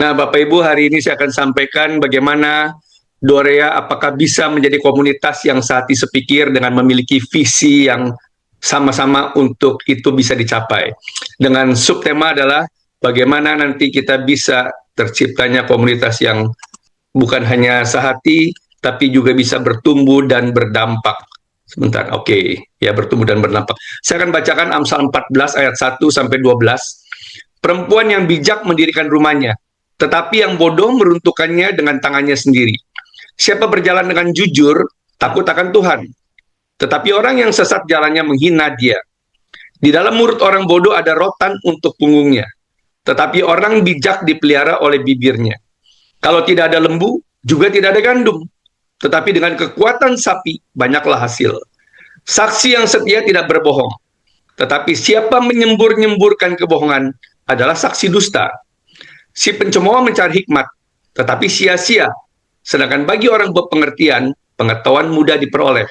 Nah, Bapak Ibu, hari ini saya akan sampaikan bagaimana Dorea apakah bisa menjadi komunitas yang sehati sepikir dengan memiliki visi yang sama-sama untuk itu bisa dicapai. Dengan subtema adalah bagaimana nanti kita bisa terciptanya komunitas yang bukan hanya sehati, tapi juga bisa bertumbuh dan berdampak. Sebentar, oke. Ya, bertumbuh dan berdampak. Saya akan bacakan Amsal 14 ayat 1 sampai 12. Perempuan yang bijak mendirikan rumahnya, tetapi yang bodoh meruntuhkannya dengan tangannya sendiri. Siapa berjalan dengan jujur, takut akan Tuhan. Tetapi orang yang sesat jalannya menghina dia. Di dalam mulut orang bodoh ada rotan untuk punggungnya. Tetapi orang bijak dipelihara oleh bibirnya. Kalau tidak ada lembu, juga tidak ada gandum. Tetapi dengan kekuatan sapi, banyaklah hasil. Saksi yang setia tidak berbohong. Tetapi siapa menyembur-nyemburkan kebohongan adalah saksi dusta. Si pencemooh mencari hikmat, tetapi sia-sia. Sedangkan bagi orang berpengertian, pengetahuan mudah diperoleh.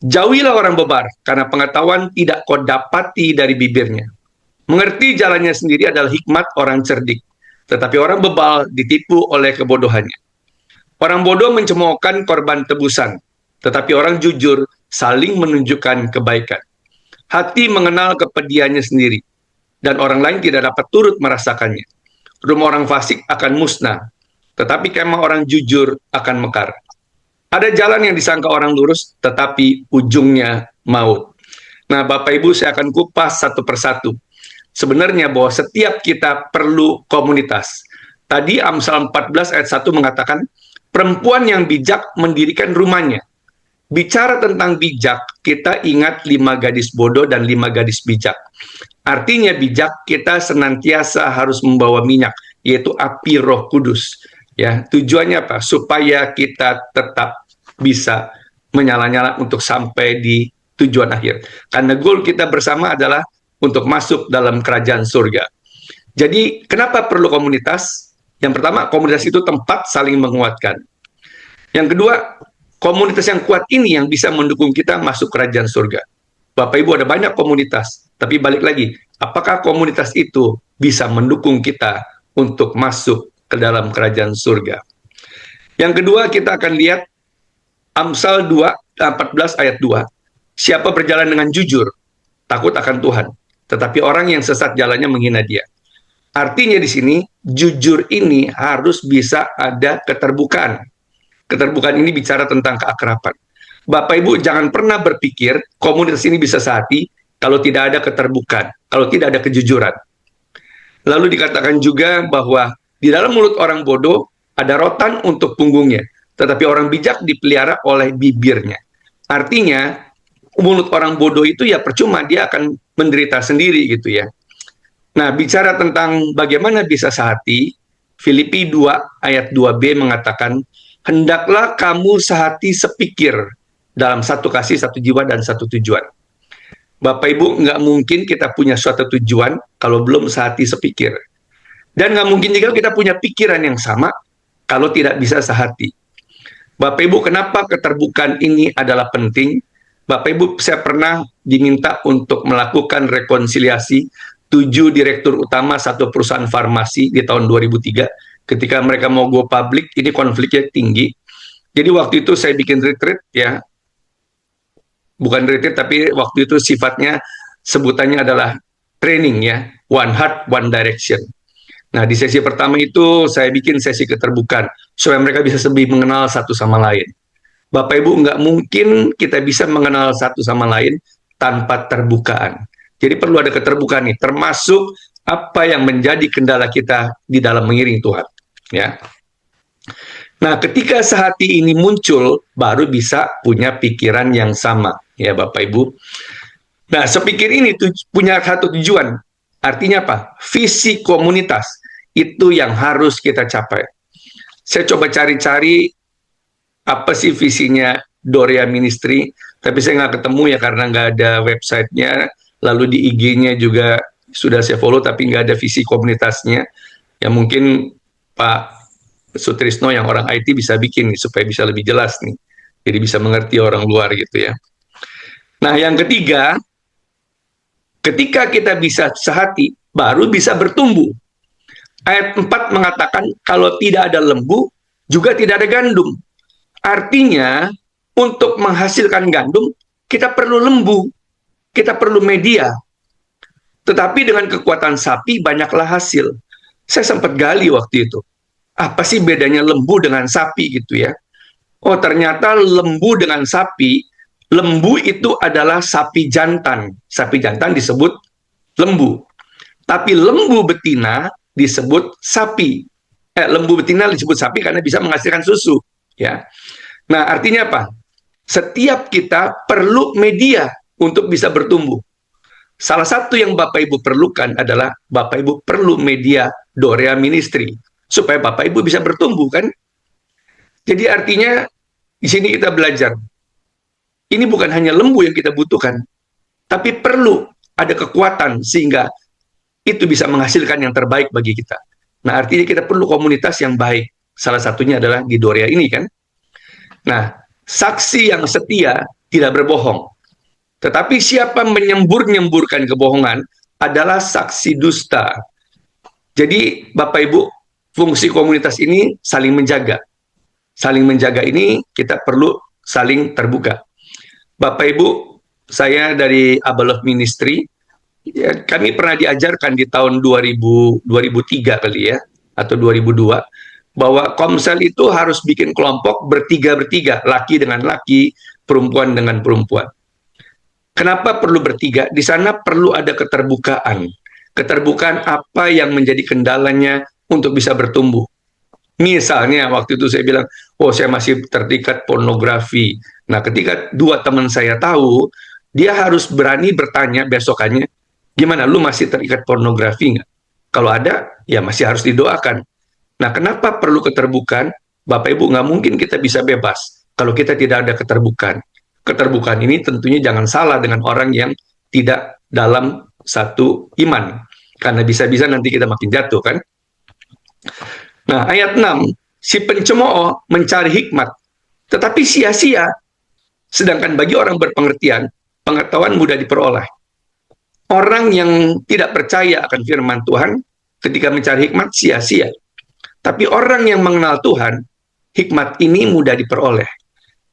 Jauhilah orang bebar, karena pengetahuan tidak kau dapati dari bibirnya. Mengerti jalannya sendiri adalah hikmat orang cerdik, tetapi orang bebal ditipu oleh kebodohannya. Orang bodoh mencemoohkan korban tebusan, tetapi orang jujur saling menunjukkan kebaikan. Hati mengenal kepedihannya sendiri, dan orang lain tidak dapat turut merasakannya. Rumah orang fasik akan musnah, tetapi kemah orang jujur akan mekar. Ada jalan yang disangka orang lurus, tetapi ujungnya maut. Nah, Bapak Ibu, saya akan kupas satu persatu. Sebenarnya bahwa setiap kita perlu komunitas. Tadi Amsal 14 ayat 1 mengatakan, perempuan yang bijak mendirikan rumahnya. Bicara tentang bijak, kita ingat 5 gadis bodoh dan 5 gadis bijak. Artinya bijak, kita senantiasa harus membawa minyak, yaitu api Roh Kudus. Ya, tujuannya apa? Supaya kita tetap bisa menyala-nyala untuk sampai di tujuan akhir. Karena goal kita bersama adalah untuk masuk dalam kerajaan surga. Jadi, kenapa perlu komunitas? Yang pertama, komunitas itu tempat saling menguatkan. Yang kedua, komunitas yang kuat ini yang bisa mendukung kita masuk kerajaan surga. Bapak Ibu, ada banyak komunitas, tapi balik lagi, apakah komunitas itu bisa mendukung kita untuk masuk ke dalam kerajaan surga? Yang kedua, kita akan lihat Amsal 14 ayat 2. Siapa berjalan dengan jujur, takut akan Tuhan. Tetapi orang yang sesat jalannya menghina dia. Artinya di sini, jujur ini harus bisa ada keterbukaan. Keterbukaan ini bicara tentang keakraban. Bapak Ibu jangan pernah berpikir komunitas ini bisa sehati kalau tidak ada keterbukaan, kalau tidak ada kejujuran. Lalu dikatakan juga bahwa di dalam mulut orang bodoh ada rotan untuk punggungnya, tetapi orang bijak dipelihara oleh bibirnya. Artinya, mulut orang bodoh itu ya percuma, dia akan menderita sendiri gitu ya. Nah, bicara tentang bagaimana bisa sehati, Filipi 2 ayat 2b mengatakan, hendaklah kamu sehati sepikir dalam satu kasih, satu jiwa, dan satu tujuan. Bapak Ibu, nggak mungkin kita punya suatu tujuan kalau belum sehati sepikir. Dan nggak mungkin juga kita punya pikiran yang sama kalau tidak bisa sehati. Bapak Ibu, kenapa keterbukaan ini adalah penting? Bapak Ibu, saya pernah diminta untuk melakukan rekonsiliasi 7 direktur utama satu perusahaan farmasi di tahun 2003. Ketika mereka mau go public, ini konfliknya tinggi. Jadi waktu itu saya bikin retreat ya, bukan retreat tapi waktu itu sifatnya sebutannya adalah training ya, one heart, one direction. Nah, di sesi pertama itu saya bikin sesi keterbukaan supaya mereka bisa lebih mengenal satu sama lain. Bapak Ibu, nggak mungkin kita bisa mengenal satu sama lain tanpa terbukaan. Jadi perlu ada keterbukaan nih, termasuk apa yang menjadi kendala kita di dalam mengiring Tuhan. Ya. Nah, ketika sehati ini muncul, baru bisa punya pikiran yang sama, ya Bapak Ibu. Nah, sepikir ini punya satu tujuan. Artinya apa? Visi komunitas itu yang harus kita capai. Saya coba cari-cari apa sih visinya Dorea Ministry, tapi saya nggak ketemu ya karena nggak ada websitenya. Lalu di IG-nya juga sudah saya follow, tapi nggak ada visi komunitasnya. Ya mungkin Pak Sutrisno yang orang IT bisa bikin nih, supaya bisa lebih jelas nih. Jadi bisa mengerti orang luar gitu ya. Nah, yang ketiga, ketika kita bisa sehati, baru bisa bertumbuh. Ayat 4 mengatakan kalau tidak ada lembu, juga tidak ada gandum. Artinya, untuk menghasilkan gandum, kita perlu lembu, kita perlu media. Tetapi dengan kekuatan sapi, banyaklah hasil. Saya sempat gali waktu itu. Apa sih bedanya lembu dengan sapi gitu ya? Oh, ternyata lembu dengan sapi, lembu itu adalah sapi jantan. Sapi jantan disebut lembu. Tapi lembu betina disebut sapi. Lembu betina disebut sapi karena bisa menghasilkan susu. Ya. Nah, artinya apa? Setiap kita perlu media untuk bisa bertumbuh. Salah satu yang Bapak Ibu perlukan adalah Bapak Ibu perlu media Dorea Ministry supaya Bapak Ibu bisa bertumbuh kan? Jadi artinya di sini kita belajar. Ini bukan hanya lembu yang kita butuhkan, tapi perlu ada kekuatan sehingga itu bisa menghasilkan yang terbaik bagi kita. Nah, artinya kita perlu komunitas yang baik. Salah satunya adalah di Dorea ini kan. Nah, saksi yang setia tidak berbohong. Tetapi siapa menyembur-nyemburkan kebohongan adalah saksi dusta. Jadi, Bapak Ibu, fungsi komunitas ini saling menjaga. Saling menjaga ini kita perlu saling terbuka. Bapak Ibu, saya dari Abba Love Ministry, ya, kami pernah diajarkan di tahun 2003 kali ya, atau 2002, bahwa Komsel itu harus bikin kelompok bertiga-bertiga, laki dengan laki, perempuan dengan perempuan. Kenapa perlu bertiga? Di sana perlu ada keterbukaan. Keterbukaan apa yang menjadi kendalanya untuk bisa bertumbuh. Misalnya waktu itu saya bilang, oh saya masih terikat pornografi. Nah ketika dua teman saya tahu, dia harus berani bertanya besokannya, gimana lu masih terikat pornografi nggak? Kalau ada, ya masih harus didoakan. Nah kenapa perlu keterbukaan? Bapak Ibu, nggak mungkin kita bisa bebas kalau kita tidak ada keterbukaan. Keterbukaan ini tentunya jangan salah dengan orang yang tidak dalam satu iman. Karena bisa-bisa nanti kita makin jatuh kan. Nah, ayat 6, si pencemooh mencari hikmat, tetapi sia-sia, sedangkan bagi orang berpengertian, pengetahuan mudah diperoleh. Orang yang tidak percaya akan firman Tuhan, ketika mencari hikmat, sia-sia. Tapi orang yang mengenal Tuhan, hikmat ini mudah diperoleh.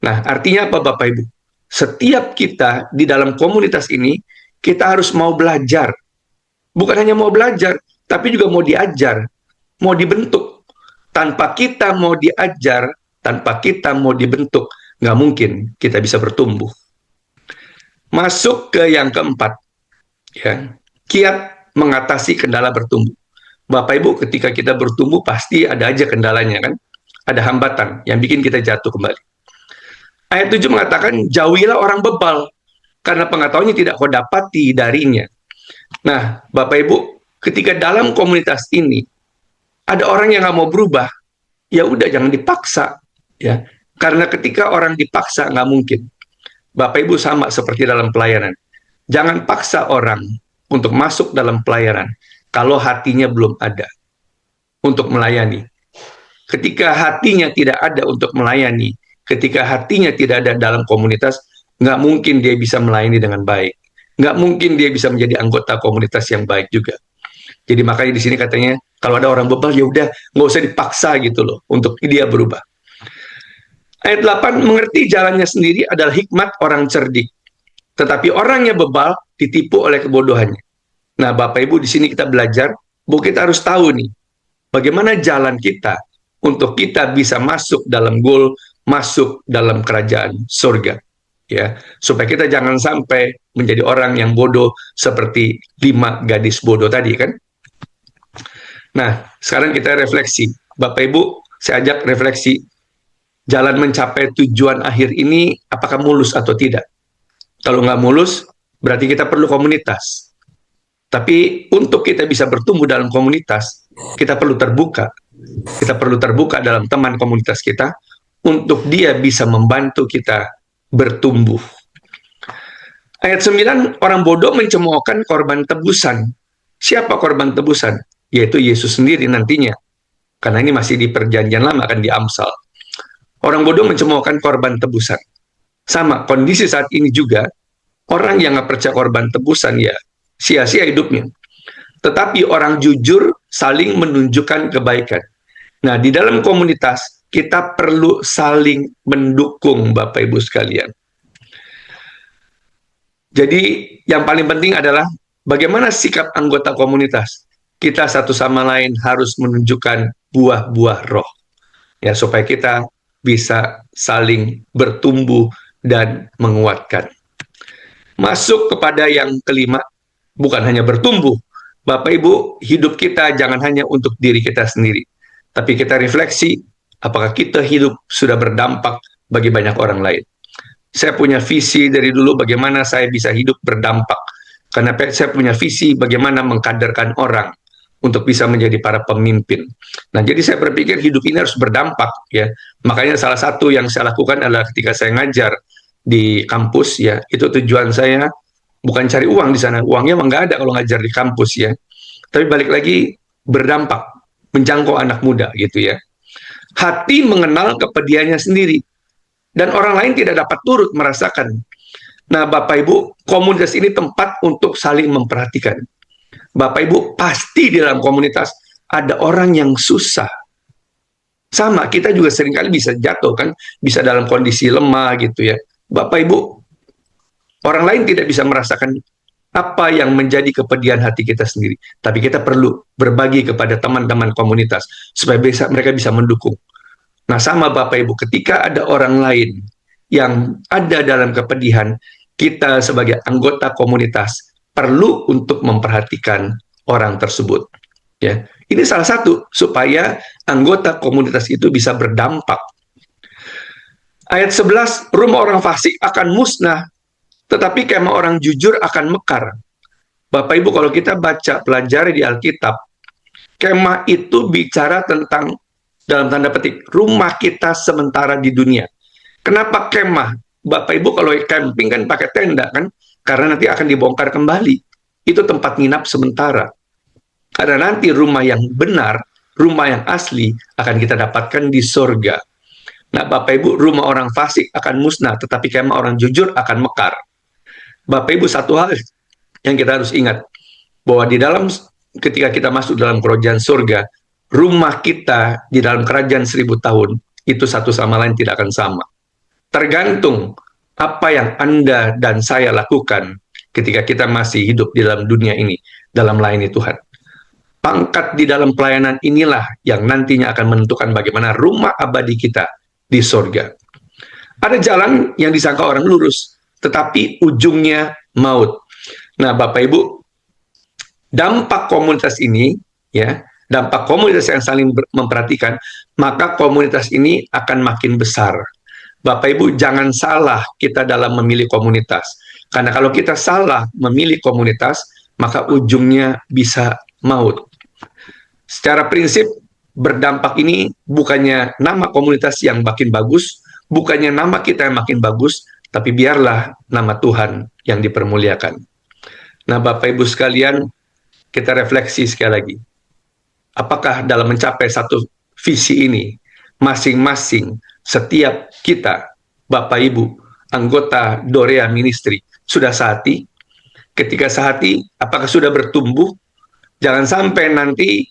Nah, artinya apa Bapak Ibu? Setiap kita di dalam komunitas ini, kita harus mau belajar. Bukan hanya mau belajar, tapi juga mau diajar, mau dibentuk. Tanpa kita mau diajar, tanpa kita mau dibentuk, nggak mungkin kita bisa bertumbuh. Masuk ke yang keempat, ya, kiat mengatasi kendala bertumbuh. Bapak Ibu, ketika kita bertumbuh pasti ada aja kendalanya kan, ada hambatan yang bikin kita jatuh kembali. Ayat 7 mengatakan, jauhilah orang bebal, karena pengetahuannya tidak kau dapati darinya. Nah, Bapak Ibu, ketika dalam komunitas ini, ada orang yang nggak mau berubah, ya udah jangan dipaksa. Ya, karena ketika orang dipaksa, nggak mungkin. Bapak Ibu sama seperti dalam pelayanan. Jangan paksa orang untuk masuk dalam pelayanan, kalau hatinya belum ada untuk melayani. Ketika hatinya tidak ada untuk melayani, ketika hatinya tidak ada dalam komunitas, nggak mungkin dia bisa melayani dengan baik. Nggak mungkin dia bisa menjadi anggota komunitas yang baik juga. Jadi makanya di sini katanya, kalau ada orang bebal, ya udah nggak usah dipaksa gitu loh, untuk dia berubah. Ayat 8, mengerti jalannya sendiri adalah hikmat orang cerdik. Tetapi orang yang bebal ditipu oleh kebodohannya. Nah Bapak Ibu, di sini kita belajar, bahwa kita harus tahu nih, bagaimana jalan kita untuk kita bisa masuk dalam goal, masuk dalam kerajaan surga, ya, supaya kita jangan sampai menjadi orang yang bodoh seperti 5 gadis bodoh tadi kan. Nah, sekarang kita refleksi, Bapak Ibu, saya ajak refleksi, jalan mencapai tujuan akhir ini apakah mulus atau tidak? Kalau nggak mulus, berarti kita perlu komunitas. Tapi untuk kita bisa bertumbuh dalam komunitas, kita perlu terbuka. Kita perlu terbuka dalam teman komunitas kita untuk dia bisa membantu kita bertumbuh. Ayat 9, orang bodoh mencemoohkan korban tebusan. Siapa korban tebusan? Yaitu Yesus sendiri nantinya. Karena ini masih di perjanjian lama, kan di Amsal. Orang bodoh mencemoohkan korban tebusan. Sama, kondisi saat ini juga, orang yang nggak percaya korban tebusan, ya sia-sia hidupnya. tetapi orang jujur saling menunjukkan kebaikan. Nah, di dalam komunitas kita perlu saling mendukung, Bapak Ibu sekalian. Jadi yang paling penting adalah bagaimana sikap anggota komunitas. Kita satu sama lain harus menunjukkan buah-buah roh, ya, supaya kita bisa saling bertumbuh dan menguatkan. Masuk kepada yang kelima, bukan hanya bertumbuh. Bapak Ibu, hidup kita jangan hanya untuk diri kita sendiri, tapi kita refleksi apakah kita hidup sudah berdampak bagi banyak orang lain. Saya punya visi dari dulu bagaimana saya bisa hidup berdampak. Karena saya punya visi bagaimana mengkaderkan orang untuk bisa menjadi para pemimpin. Nah, jadi saya berpikir hidup ini harus berdampak, ya. Makanya salah satu yang saya lakukan adalah ketika saya ngajar di kampus, ya, itu tujuan saya bukan cari uang di sana. Uangnya emang nggak ada kalau ngajar di kampus, ya. Tapi balik lagi berdampak, menjangkau anak muda, gitu ya. Hati mengenal kepedihannya sendiri dan orang lain tidak dapat turut merasakan. Nah, Bapak Ibu, komunitas ini tempat untuk saling memperhatikan. Bapak Ibu, pasti di dalam komunitas ada orang yang susah. Sama, kita juga seringkali bisa jatuh kan, bisa dalam kondisi lemah gitu ya. Bapak Ibu, orang lain tidak bisa merasakan apa yang menjadi kepedihan hati kita sendiri. Tapi kita perlu berbagi kepada teman-teman komunitas supaya mereka bisa mendukung. Nah, sama Bapak Ibu, ketika ada orang lain yang ada dalam kepedihan, kita sebagai anggota komunitas perlu untuk memperhatikan orang tersebut. Ya, ini salah satu supaya anggota komunitas itu bisa berdampak. Ayat 11, rumah orang fasik akan musnah, tetapi kemah orang jujur akan mekar. Bapak Ibu, kalau kita baca pelajari di Alkitab, kemah itu bicara tentang, dalam tanda petik, rumah kita sementara di dunia. Kenapa kemah? Bapak Ibu kalau camping kan pakai tenda kan, karena nanti akan dibongkar kembali. Itu tempat nginap sementara. Karena nanti rumah yang benar, rumah yang asli akan kita dapatkan di sorga. Nah, Bapak Ibu, rumah orang fasik akan musnah, tetapi kemah orang jujur akan mekar. Bapak Ibu, satu hal yang kita harus ingat, bahwa di dalam, ketika kita masuk dalam kerajaan surga, rumah kita di dalam kerajaan 1000 tahun, itu satu sama lain tidak akan sama. Tergantung apa yang Anda dan saya lakukan ketika kita masih hidup di dalam dunia ini, dalam melayani Tuhan. Pangkat di dalam pelayanan inilah yang nantinya akan menentukan bagaimana rumah abadi kita di sorga. Ada jalan yang disangka orang lurus, tetapi ujungnya maut. Nah, Bapak Ibu, dampak komunitas ini, ya, dampak komunitas yang saling memperhatikan, maka komunitas ini akan makin besar. Bapak Ibu, jangan salah kita dalam memilih komunitas. Karena kalau kita salah memilih komunitas, maka ujungnya bisa maut. Secara prinsip, berdampak ini bukannya nama komunitas yang makin bagus, bukannya nama kita yang makin bagus, tapi biarlah nama Tuhan yang dipermuliakan. Nah, Bapak Ibu sekalian, kita refleksi sekali lagi. Apakah dalam mencapai satu visi ini, masing-masing setiap kita, Bapak Ibu, anggota Dorea Ministry, sudah sehati? Ketika sehati, apakah sudah bertumbuh? Jangan sampai nanti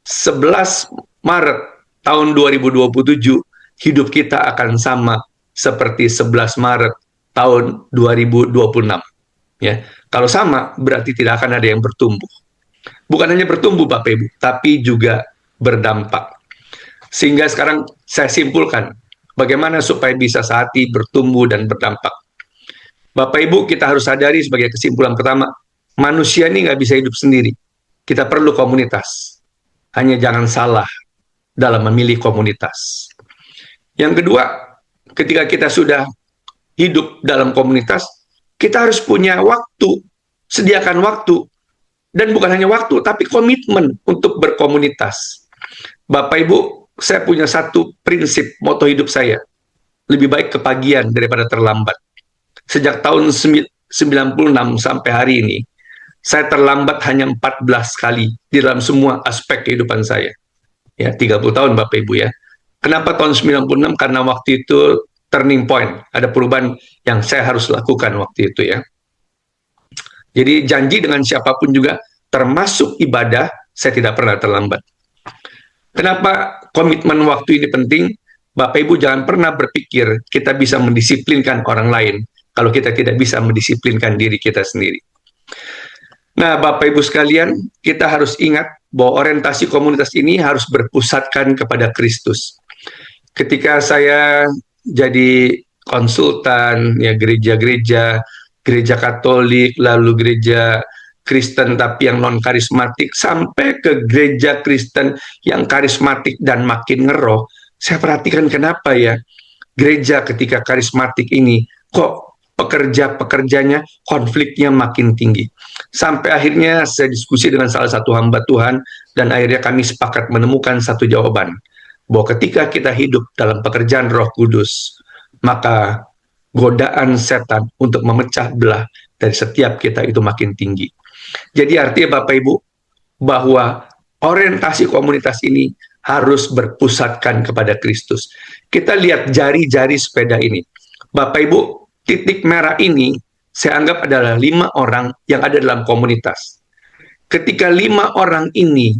11 Maret tahun 2027, hidup kita akan sama seperti 11 Maret tahun 2026. Ya, kalau sama, berarti tidak akan ada yang bertumbuh. Bukan hanya bertumbuh, Bapak Ibu, tapi juga berdampak. Sehingga sekarang saya simpulkan, bagaimana supaya bisa sehati, bertumbuh, dan berdampak. Bapak Ibu, kita harus sadari sebagai kesimpulan pertama, manusia ini nggak bisa hidup sendiri. Kita perlu komunitas. Hanya jangan salah dalam memilih komunitas. Yang kedua, ketika kita sudah hidup dalam komunitas, kita harus punya waktu, sediakan waktu, dan bukan hanya waktu, tapi komitmen untuk berkomunitas. Bapak Ibu, saya punya satu prinsip, moto hidup saya, lebih baik kepagian daripada terlambat. Sejak tahun 96 sampai hari ini, saya terlambat hanya 14 kali di dalam semua aspek kehidupan saya. Ya, 30 tahun Bapak Ibu ya. Kenapa tahun 96? Karena waktu itu turning point, ada perubahan yang saya harus lakukan waktu itu ya. Jadi janji dengan siapapun juga, termasuk ibadah, saya tidak pernah terlambat. Kenapa komitmen waktu ini penting? Bapak Ibu jangan pernah berpikir kita bisa mendisiplinkan orang lain kalau kita tidak bisa mendisiplinkan diri kita sendiri. Nah, Bapak Ibu sekalian, kita harus ingat bahwa orientasi komunitas ini harus berpusatkan kepada Kristus. Ketika saya jadi konsultan ya gereja-gereja, gereja Katolik, lalu gereja Kristen tapi yang non karismatik, sampai ke gereja Kristen yang karismatik dan makin ngeroh, saya perhatikan kenapa ya gereja ketika karismatik ini kok pekerja-pekerjanya konfliknya makin tinggi. Sampai akhirnya saya diskusi dengan salah satu hamba Tuhan dan akhirnya kami sepakat menemukan satu jawaban, bahwa ketika kita hidup dalam pekerjaan Roh Kudus, maka godaan setan untuk memecah belah dari setiap kita itu makin tinggi. Jadi artinya Bapak Ibu, bahwa orientasi komunitas ini harus berpusatkan kepada Kristus. Kita lihat jari-jari sepeda ini. Bapak Ibu, titik merah ini saya anggap adalah 5 orang yang ada dalam komunitas. Ketika 5 orang ini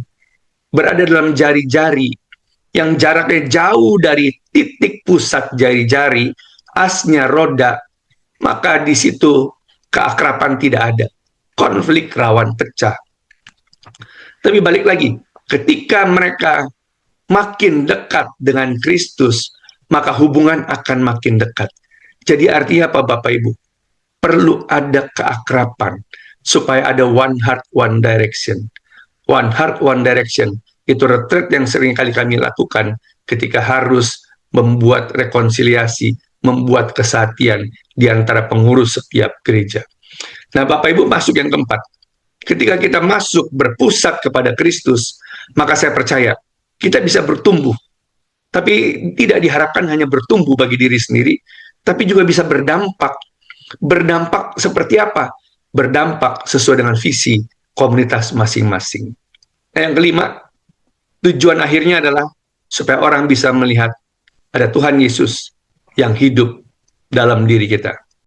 berada dalam jari-jari yang jaraknya jauh dari titik pusat jari-jari, asnya roda, maka di situ keakraban tidak ada. Konflik rawan pecah. Tapi balik lagi, ketika mereka makin dekat dengan Kristus, maka hubungan akan makin dekat. Jadi artinya apa Bapak Ibu? Perlu ada keakraban supaya ada one heart, one direction. One heart, one direction. Itu retreat yang sering kali kami lakukan ketika harus membuat rekonsiliasi, membuat kesatian di antara pengurus setiap gereja. Nah, Bapak Ibu masuk yang keempat. Ketika kita masuk berpusat kepada Kristus, maka saya percaya kita bisa bertumbuh. Tapi tidak diharapkan hanya bertumbuh bagi diri sendiri, tapi juga bisa berdampak. Berdampak seperti apa? Berdampak sesuai dengan visi komunitas masing-masing. Nah, yang kelima, tujuan akhirnya adalah supaya orang bisa melihat ada Tuhan Yesus yang hidup dalam diri kita.